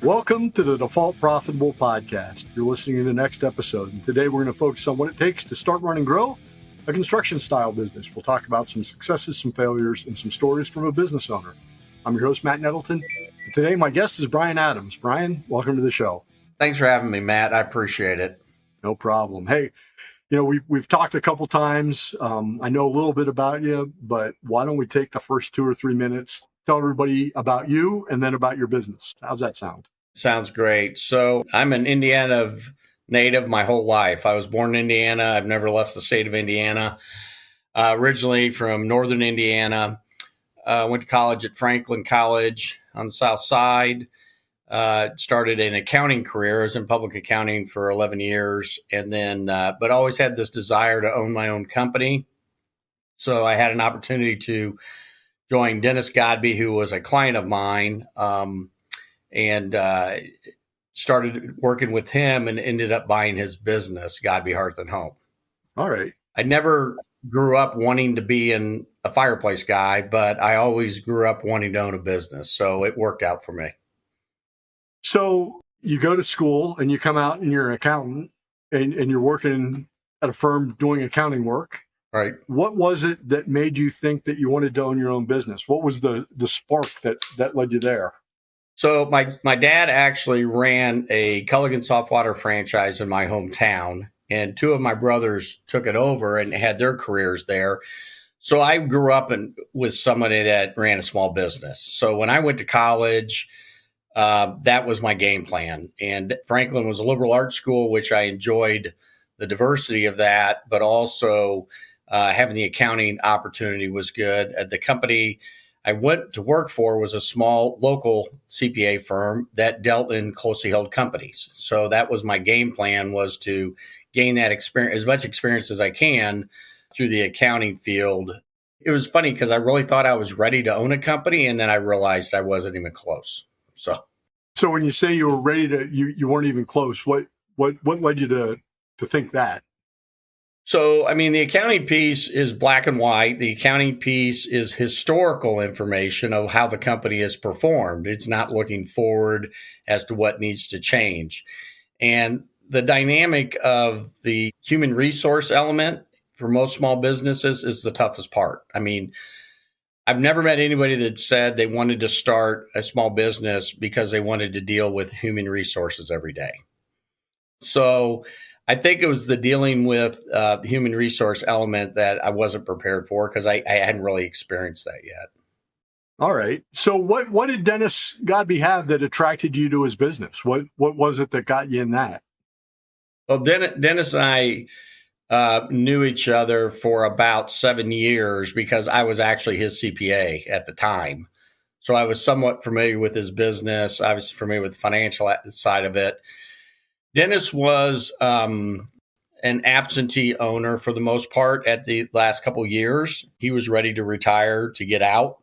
Welcome to the Default Profitable Podcast. You're listening to the next episode, and today we're going to focus on what it takes to start, run, and grow a construction-style business. We'll talk about some successes, some failures, and some stories from a business owner. I'm your host, Matt Nettleton. And today, my guest is Brian Adams. Brian, welcome to the show. Thanks for having me, Matt. I appreciate it. No problem. Hey, we've talked a couple times. I know a little bit about you, but why don't we take the first 2 or 3 minutes, tell everybody about you and then about your business. How's that sound? Sounds great. So I'm an Indiana native my whole life. I was born in Indiana. I've never left the state of Indiana. Originally from northern Indiana. Went to college at Franklin College on the south side. Started an accounting career. I was in public accounting for 11 years. And then, but always had this desire to own my own company. So I had an opportunity to join Dennis Godby, who was a client of mine. And started working with him and ended up buying his business, Godby Hearth and Home. All right. I never grew up wanting to be a fireplace guy, but I always grew up wanting to own a business. So it worked out for me. So you go to school and you come out and you're an accountant and you're working at a firm doing accounting work. Right. What was it that made you think that you wanted to own your own business? What was the spark that led you there? So my dad actually ran a Culligan soft water franchise in my hometown, and two of my brothers took it over and had their careers there. So I grew up with somebody that ran a small business. So when I went to college, that was my game plan. And Franklin was a liberal arts school, which I enjoyed the diversity of that, but also having the accounting opportunity was good. At the company I went to work for was a small local CPA firm that dealt in closely held companies. So that was my game plan, was to gain that experience, as much experience as I can through the accounting field. It was funny because I really thought I was ready to own a company, and then I realized I wasn't even close. So when you say you were ready to, you weren't even close, what led you to think that? So, I mean, the accounting piece is black and white. The accounting piece is historical information of how the company has performed. It's not looking forward as to what needs to change. And the dynamic of the human resource element for most small businesses is the toughest part. I mean, I've never met anybody that said they wanted to start a small business because they wanted to deal with human resources every day. So I think it was the dealing with the human resource element that I wasn't prepared for because I hadn't really experienced that yet. All right. So what did Dennis Godby have that attracted you to his business? What was it that got you in that? Well, Dennis and I knew each other for about 7 years because I was actually his CPA at the time. So I was somewhat familiar with his business. I was familiar with the financial side of it. Dennis was an absentee owner for the most part at the last couple of years. He was ready to retire, to get out.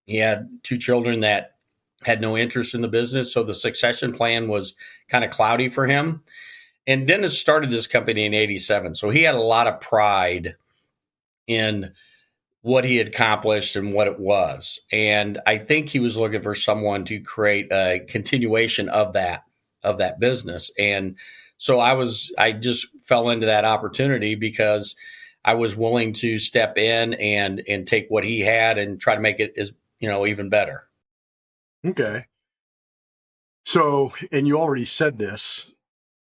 He had 2 children that had no interest in the business, so the succession plan was kind of cloudy for him. And Dennis started this company in 1987, so he had a lot of pride in what he had accomplished and what it was. And I think he was looking for someone to create a continuation of that business. And so I just fell into that opportunity because I was willing to step in and take what he had and try to make it as, even better. Okay. So, and you already said this,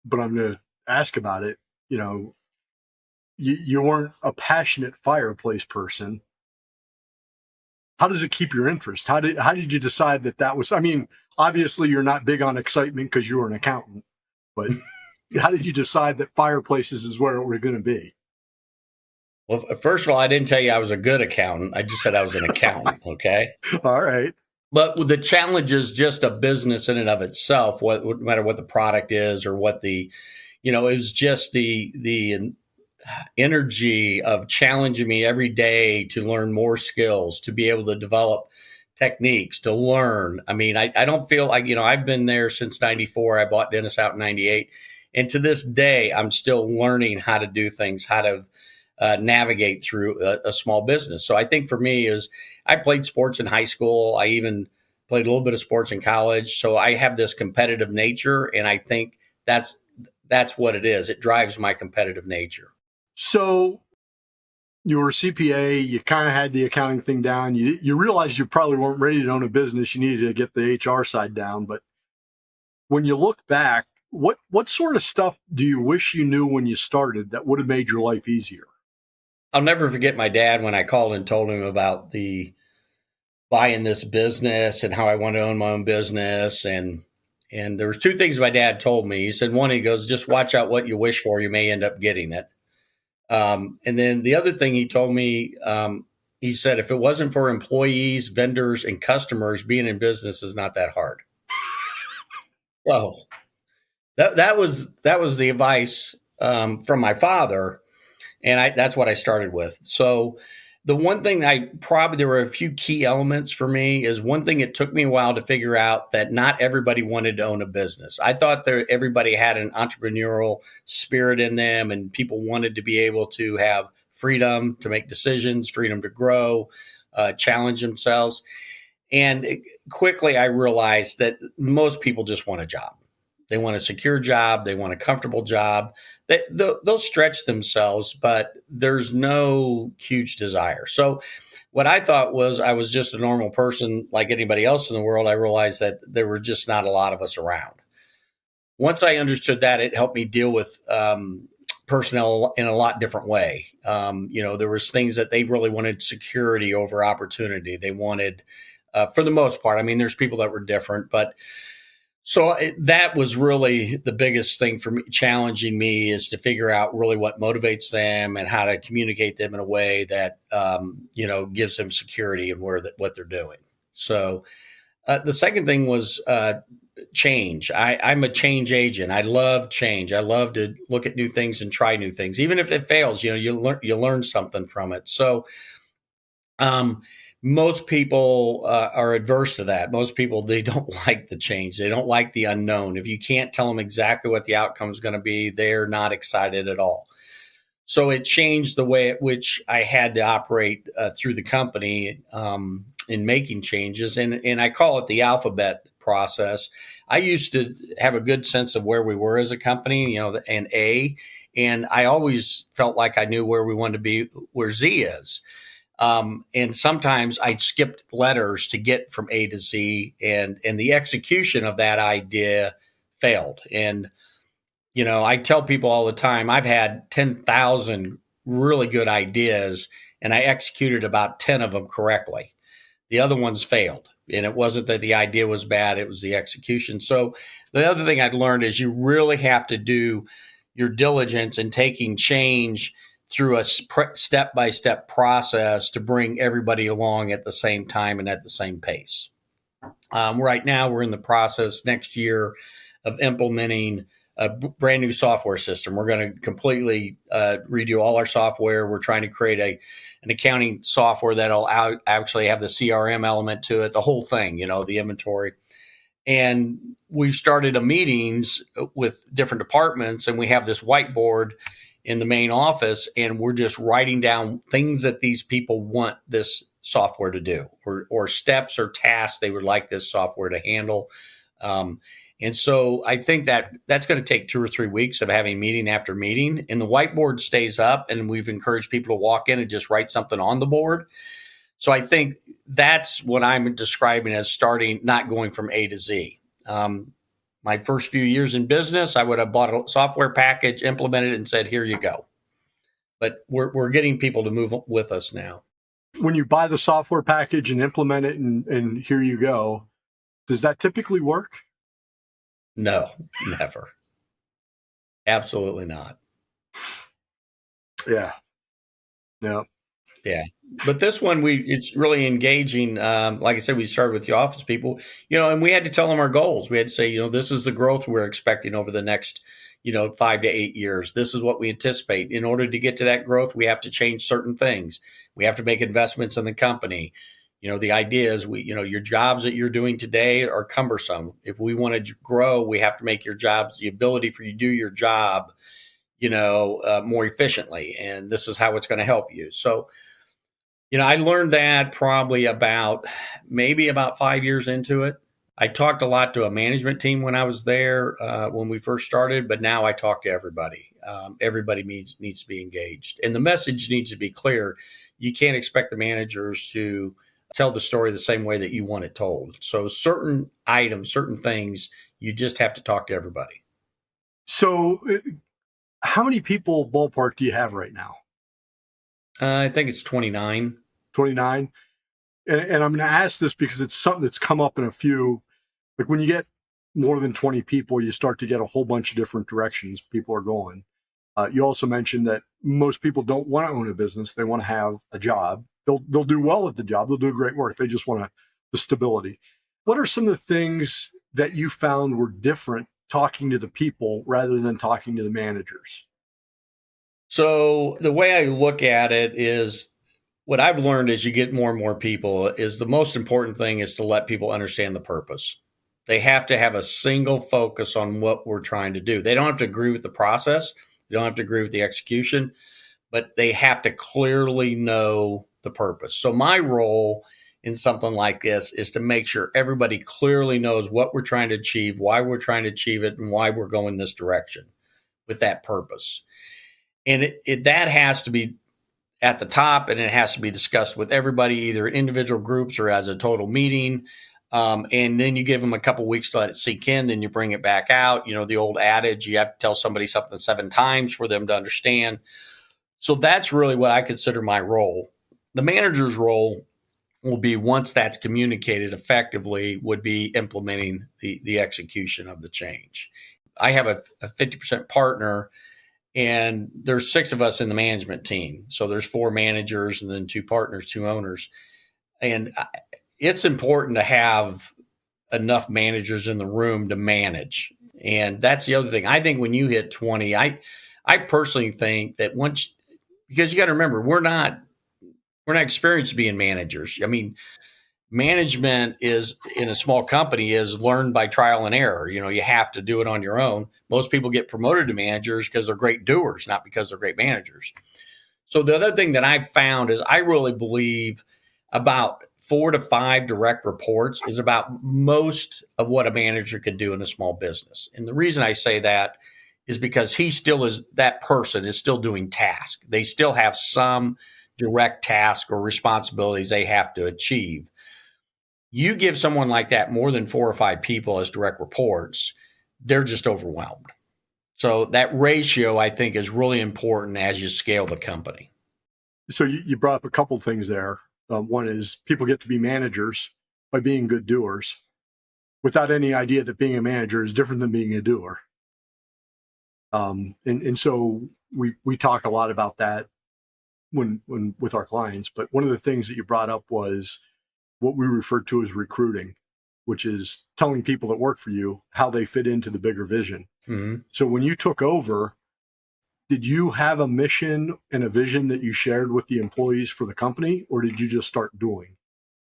but I'm going to ask about it. You weren't a passionate fireplace person. How does it keep your interest? How did you decide that was, I mean, obviously you're not big on excitement because you were an accountant, but how did you decide that fireplaces is where it were going to be? Well, first of all, I didn't tell you I was a good accountant. I just said I was an accountant. Okay. All right. But the challenge is just a business in and of itself, no matter what the product is or what it was just the energy of challenging me every day to learn more skills, to be able to develop techniques, to learn. I mean, I don't feel like, I've been there since 94. I bought Dennis out in 98. And to this day, I'm still learning how to do things, how to navigate through a small business. So I think for me is I played sports in high school. I even played a little bit of sports in college. So I have this competitive nature, and I think that's what it is. It drives my competitive nature. So you were a CPA, you kind of had the accounting thing down. You realized you probably weren't ready to own a business. You needed to get the HR side down. But when you look back, what sort of stuff do you wish you knew when you started that would have made your life easier? I'll never forget my dad when I called and told him about the buying this business and how I wanted to own my own business. And there was two things my dad told me. He said, one, he goes, just watch out what you wish for. You may end up getting it. And then the other thing he told me, he said, if it wasn't for employees, vendors, and customers, being in business is not that hard. So that was the advice from my father, and that's what I started with. So the one thing there were a few key elements for me is one thing it took me a while to figure out that not everybody wanted to own a business. I thought everybody had an entrepreneurial spirit in them and people wanted to be able to have freedom to make decisions, freedom to grow, challenge themselves. And quickly I realized that most people just want a job. They want a secure job. They want a comfortable job. They'll stretch themselves, but there's no huge desire. So what I thought was I was just a normal person like anybody else in the world. I realized that there were just not a lot of us around. Once I understood that, it helped me deal with personnel in a lot different way. There was things that they really wanted security over opportunity. They wanted, for the most part, I mean, there's people that were different, but so that was really the biggest thing for me, challenging me, is to figure out really what motivates them and how to communicate them in a way that, gives them security in what they're doing. So the second thing was change. I'm a change agent. I love change. I love to look at new things and try new things. Even if it fails, you learn something from it. So most people are adverse to that. Most people, they don't like the change. They don't like the unknown. If you can't tell them exactly what the outcome is going to be, they're not excited at all. So it changed the way at which I had to operate through the company in making changes. And I call it the alphabet process. I used to have a good sense of where we were as a company, and I always felt like I knew where we wanted to be, where Z is. And sometimes I'd skip letters to get from A to Z, and the execution of that idea failed. And, I tell people all the time, I've had 10,000 really good ideas, and I executed about 10 of them correctly. The other ones failed. And it wasn't that the idea was bad, it was the execution. So the other thing I'd learned is you really have to do your diligence in taking change through a step-by-step process to bring everybody along at the same time and at the same pace. Right now, we're in the process next year of implementing a brand new software system. We're going to completely redo all our software. We're trying to create an accounting software that'll actually have the CRM element to it, the whole thing, the inventory. And we started meetings with different departments, and we have this whiteboard in the main office, and we're just writing down things that these people want this software to do, or steps or tasks they would like this software to handle. And so I think that's going to take 2 or 3 weeks of having meeting after meeting, and the whiteboard stays up, and we've encouraged people to walk in and just write something on the board. So I think that's what I'm describing as not going from A to Z. My first few years in business, I would have bought a software package, implemented it, and said, here you go. But we're getting people to move with us now. When you buy the software package and implement it and here you go, does that typically work? No, never. Absolutely not. Yeah. No. Yeah. But this one, it's really engaging. Like I said, we started with the office people, and we had to tell them our goals. We had to say, this is the growth we're expecting over the next, 5 to 8 years. This is what we anticipate. In order to get to that growth, we have to change certain things. We have to make investments in the company. The idea is your jobs that you're doing today are cumbersome. If we want to grow, we have to make your jobs, the ability for you to do your job, more efficiently. And this is how it's going to help you. So I learned that probably maybe about 5 years into it. I talked a lot to a management team when I was there when we first started, but now I talk to everybody. Everybody needs to be engaged, and the message needs to be clear. You can't expect the managers to tell the story the same way that you want it told. So certain items, certain things, you just have to talk to everybody. So how many people ballpark do you have right now? I think it's 29. 29. And I'm going to ask this because it's something that's come up in a few, like when you get more than 20 people, you start to get a whole bunch of different directions people are going. You also mentioned that most people don't want to own a business. They want to have a job. They'll do well at the job. They'll do great work. They just want the stability. What are some of the things that you found were different talking to the people rather than talking to the managers? So the way I look at it is what I've learned as you get more and more people is the most important thing is to let people understand the purpose. They have to have a single focus on what we're trying to do. They don't have to agree with the process. They don't have to agree with the execution, but they have to clearly know the purpose. So my role in something like this is to make sure everybody clearly knows what we're trying to achieve, why we're trying to achieve it, and why we're going this direction with that purpose. And that has to be at the top, and it has to be discussed with everybody, either individual groups or as a total meeting. And then you give them a couple weeks to let it sink in, then you bring it back out. The old adage, you have to tell somebody something 7 times for them to understand. So that's really what I consider my role. The manager's role will be, once that's communicated effectively, would be implementing the execution of the change. I have a 50% partner, and there's 6 of us in the management team. So there's 4 managers and then 2 partners, 2 owners. And it's important to have enough managers in the room to manage. And that's the other thing. I think when you hit 20, I personally think that because you got to remember, we're not experienced being managers. I mean, management is, in a small company, is learned by trial and error. You have to do it on your own. Most people get promoted to managers because they're great doers, not because they're great managers. So the other thing that I've found is I really believe about 4 to 5 direct reports is about most of what a manager could do in a small business. And the reason I say that is because that person is still doing tasks. They still have some direct task or responsibilities they have to achieve. You give someone like that more than 4 or 5 people as direct reports, they're just overwhelmed. So that ratio, I think, is really important as you scale the company. So you brought up a couple of things there. One is people get to be managers by being good doers without any idea that being a manager is different than being a doer. And so we talk a lot about that when with our clients. But one of the things that you brought up was what we refer to as recruiting, which is telling people that work for you how they fit into the bigger vision. Mm-hmm. So when you took over, did you have a mission and a vision that you shared with the employees for the company, or did you just start doing?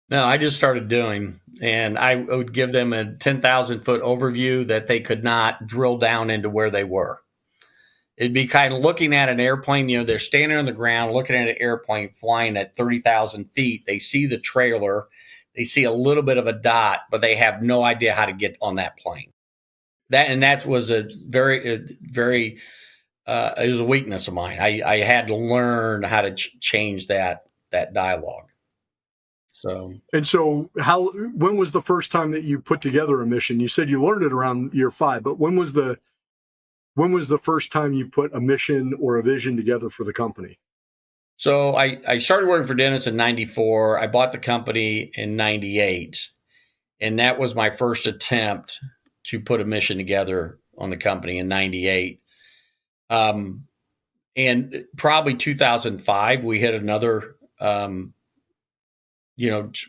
No, I just started doing, and I would give them a 10,000 foot overview that they could not drill down into where they were. It'd be kind of looking at an airplane. They're standing on the ground looking at an airplane flying at 30,000 feet. They see the trailer. They see a little bit of a dot, but they have no idea how to get on that plane. That was a very it was a weakness of mine. I had to learn how to change that dialogue. So when was the first time that you put together a mission? You said you learned it around year 5, but when was the first time you put a mission or a vision together for the company? So I started working for Dennis in 94. I bought the company in 98. And that was my first attempt to put a mission together on the company in 98. And probably 2005, we hit another,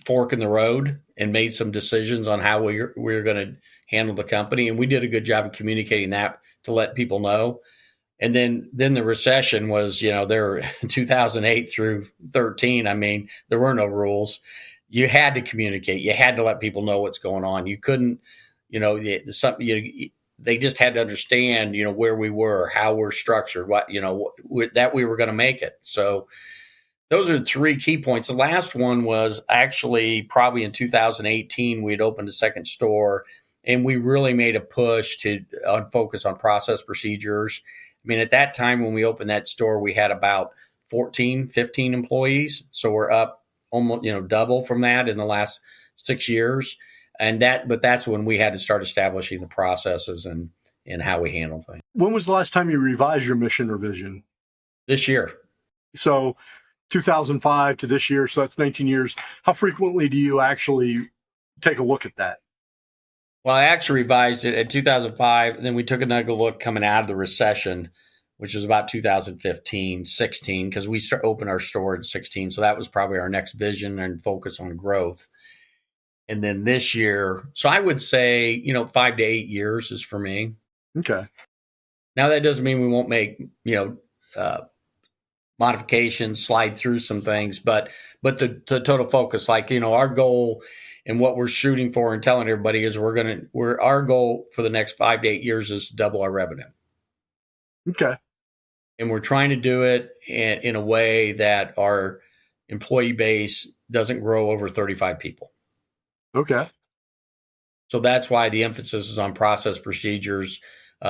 fork in the road and made some decisions on how we were going to handle the company. And we did a good job of communicating that to let people know. And then the recession was, there 2008 through 13. I mean, there were no rules. You had to communicate. You had to let people know what's going on. You couldn't, they just had to understand, where we were, how we're structured, that we were going to make it. So those are three key points. The last one was actually probably in 2018, we had opened a second store, and we really made a push to focus on process procedures. I mean, at that time when we opened that store, we had about 14, 15 employees. So we're up almost, double from that in the last 6 years. But that's when we had to start establishing the processes and how we handle things. When was the last time you revised your mission or vision? This year. So 2005 to this year, so that's 19 years. How frequently do you actually take a look at that? Well, I actually revised it in 2005, and then we took another look coming out of the recession, which was about 2015, 16, because we opened our store in 16. So that was probably our next vision and focus on growth. And then this year, so I would say, 5 to 8 years is for me. Okay. Now, that doesn't mean we won't make, modifications, slide through some things, but the total focus, like, our goal and what we're shooting for and telling everybody is our goal for the next 5 to 8 years is to double our revenue. Okay. And we're trying to do it in a way that our employee base doesn't grow over 35 people. Okay. So that's why the emphasis is on process procedures,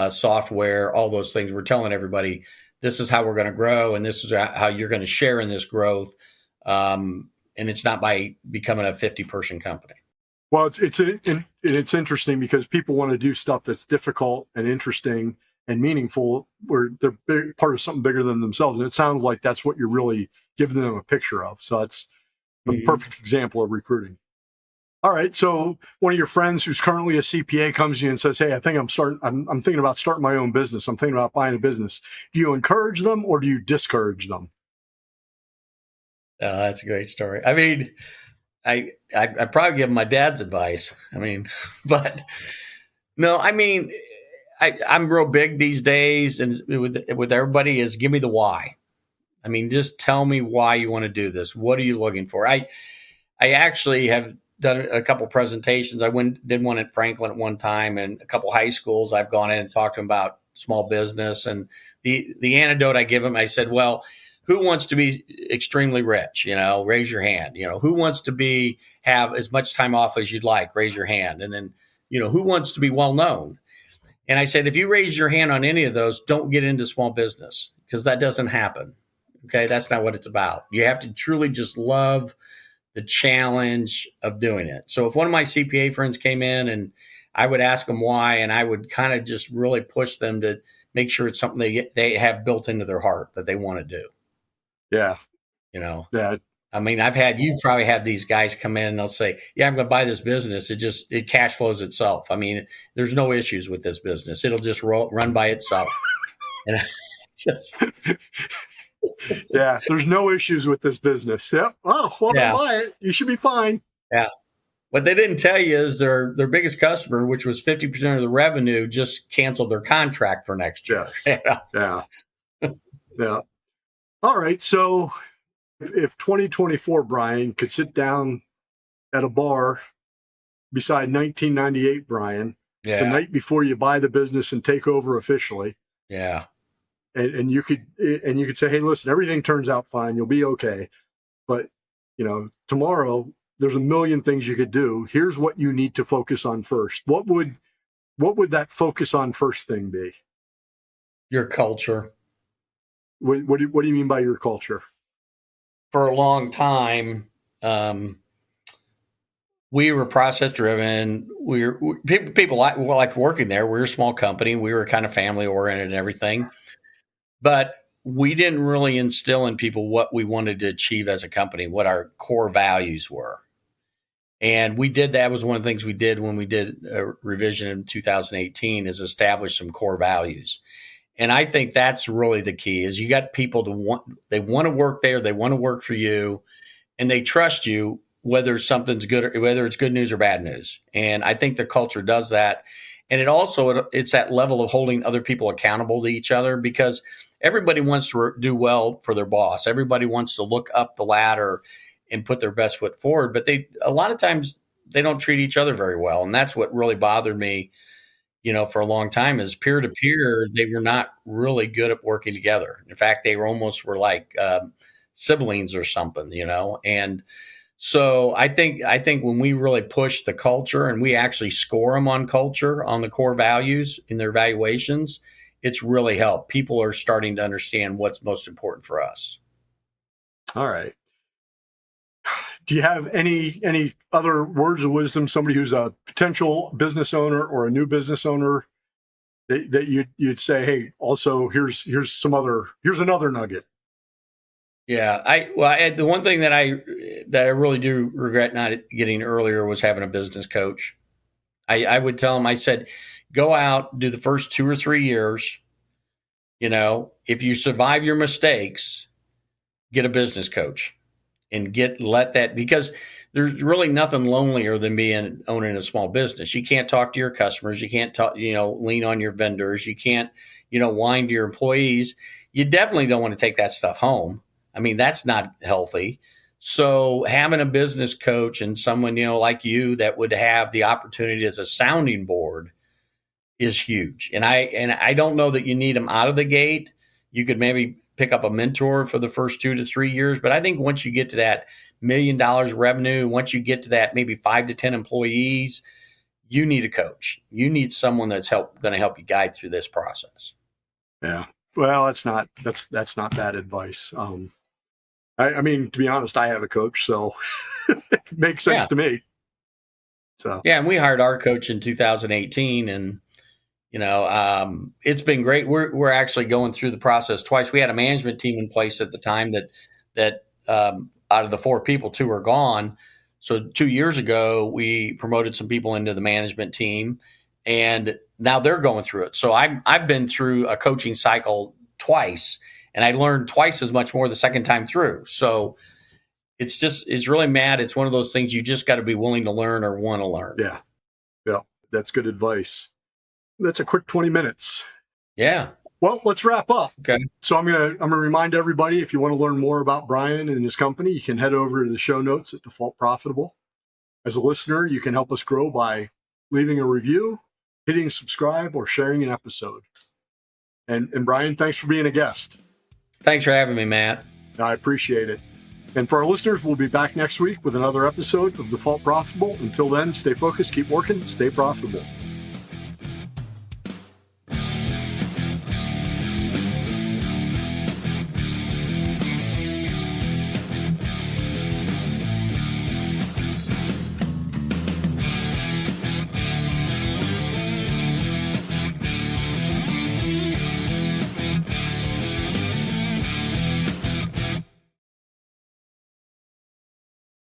software, all those things. We're telling everybody, this is how we're going to grow, and this is how you're going to share in this growth. And it's not by becoming a 50-person company. Well, it's interesting because people want to do stuff that's difficult and interesting and meaningful, where they're part of something bigger than themselves. And it sounds like that's what you're really giving them a picture of. So that's a perfect example of recruiting. All right. So one of your friends who's currently a CPA comes to you and says, "Hey, I think I'm thinking about starting my own business. I'm thinking about buying a business." Do you encourage them or do you discourage them? That's a great story. I mean, I probably give my dad's advice. I mean, but no, I mean, I'm real big these days, and with everybody is give me the why. I mean, just tell me why you want to do this. What are you looking for? I actually have done a couple presentations. I did one at Franklin at one time, and a couple high schools. I've gone in and talked to them about small business, and the antidote I give them, I said, well, who wants to be extremely rich? Raise your hand. Who wants to have as much time off as you'd like? Raise your hand. And then, who wants to be well known? And I said, if you raise your hand on any of those, don't get into small business, because that doesn't happen. Okay, that's not what it's about. You have to truly just love the challenge of doing it. So if one of my CPA friends came in and I would ask them why, and I would kind of just really push them to make sure it's something they have built into their heart that they want to do. Yeah. Yeah. I mean, you probably had these guys come in and they'll say, yeah, I'm going to buy this business. It cash flows itself. I mean, there's no issues with this business. It'll just run by itself. And yeah, there's no issues with this business. Yep. Oh, well, yeah. Buy it. You should be fine. Yeah. What they didn't tell you is their biggest customer, which was 50% of the revenue, just canceled their contract for next year. Yes. Yeah. Yeah. All right. So if 2024, Brian, could sit down at a bar beside 1998 Brian, the night before you buy the business and take over officially. Yeah. And you could say, hey, listen, everything turns out fine. You'll be okay. But, tomorrow there's a million things you could do. Here's what you need to focus on first. What would that focus on first thing be? Your culture. What do you mean by your culture? For a long time, we were process driven. People liked working there. We were a small company. We were kind of family oriented and everything. But we didn't really instill in people what we wanted to achieve as a company, what our core values were. And we did that. Was one of the things we did when we did a revision in 2018 is establish some core values. And I think that's really the key is you got people they want to work there. They want to work for you and they trust you, whether something's good, or whether it's good news or bad news. And I think the culture does that. And it's that level of holding other people accountable to each other, because everybody wants to do well for their boss. Everybody wants to look up the ladder and put their best foot forward. But a lot of times they don't treat each other very well. And that's what really bothered me, for a long time is peer to peer. They were not really good at working together. In fact, they were like siblings or something, And so I think when we really push the culture and we actually score them on culture, on the core values in their evaluations, it's really helped. People are starting to understand what's most important for us. All right. Do you have any other words of wisdom? Somebody who's a potential business owner or a new business owner that you'd say, hey, also here's another nugget. Yeah, the one thing that I really do regret not getting earlier was having a business coach. I would tell them, I said, go out, do the first 2 or 3 years. If you survive your mistakes, get a business coach and because there's really nothing lonelier than owning a small business. You can't talk to your customers. You can't lean on your vendors. You can't, whine to your employees. You definitely don't want to take that stuff home. I mean, that's not healthy. So having a business coach and someone, like you that would have the opportunity as a sounding board is huge. And I don't know that you need them out of the gate. You could maybe pick up a mentor for the first 2 to 3 years. But I think once you get to that $1 million revenue, once you get to that maybe 5 to 10 employees, you need a coach. You need someone that's going to help you guide through this process. Yeah. Well, that's not bad advice. I mean, to be honest, I have a coach, so it makes sense to me. So yeah, and we hired our coach in 2018, and it's been great. We're actually going through the process twice. We had a management team in place at the time that out of the 4 people, 2 are gone. So 2 years ago, we promoted some people into the management team, and now they're going through it. So I've been through a coaching cycle twice, and I learned twice as much more the second time through. So it's really mad. It's one of those things you just got to be willing to learn or want to learn. Yeah, that's good advice. That's a quick 20 minutes. Yeah. Well, let's wrap up. Okay. So I'm gonna remind everybody, if you want to learn more about Brian and his company, you can head over to the show notes at Default Profitable. As a listener, you can help us grow by leaving a review, hitting subscribe, or sharing an episode. And Brian, thanks for being a guest. Thanks for having me, Matt. I appreciate it. And for our listeners, we'll be back next week with another episode of Default Profitable. Until then, stay focused, keep working, stay profitable.